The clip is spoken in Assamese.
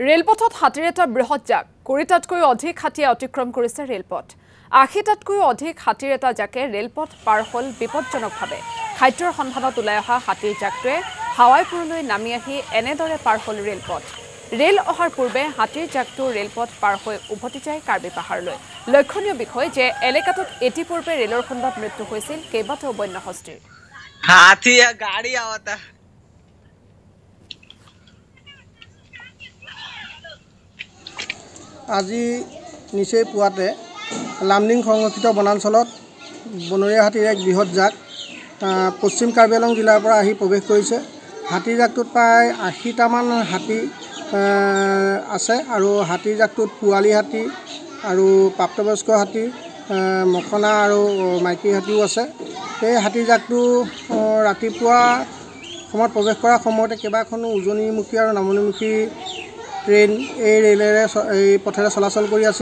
ৰেলপথত হাতীৰ এটা বৃহৎ জাক ২০টাতকৈ অধিক হাতীয়ে অতিক্ৰম কৰিছে ৰেলপথ ৮০টাতকৈ অধিক হাতীৰ এটা জাকে ৰেলপথ পাৰ হ'ল বিপদজনকভাৱে খাদ্যৰ সন্ধানত ওলাই অহা হাতীৰ জাকটোৱে হাৱাইপুৰলৈ নামি আহি এনেদৰে পাৰ হ'ল ৰেলপথ ৰেল অহাৰ পূৰ্বে হাতীৰ জাকটো ৰেলপথ পাৰ হৈ উভতি যায় কাৰ্বি পাহাৰলৈ লক্ষণীয় বিষয় যে এলেকাটোত ইতিপূৰ্বে ৰেলৰ খুন্দত মৃত্যু হৈছিল কেইবাটাও বন্য হস্তীৰ हाथी या गाड़ी आवता আজি নিচেই পুৱাতে লামডিং সংৰক্ষিত বনাঞ্চলত বনৰীয়া হাতীৰ এক বৃহৎ জাক পশ্চিম কাৰ্বি আংলং জিলাৰ পৰা আহি প্ৰৱেশ কৰিছে হাতীৰ জাকটোত প্ৰায় ৮০টামান হাতী আছে আৰু হাতীৰ জাকটোত পোৱালি হাতী আৰু প্ৰাপ্তবয়স্ক হাতী মখনা আৰু মাইকী হাতীও আছে এই হাতীৰ জাকটো ৰাতিপুৱা সময়ত প্ৰৱেশ কৰাৰ সময়তে কেইবাখনো উজনিমুখী আৰু নামনিমুখী ট্ৰেইন এই ৰেলেৰে এই পথেৰে চলাচল কৰি আছে।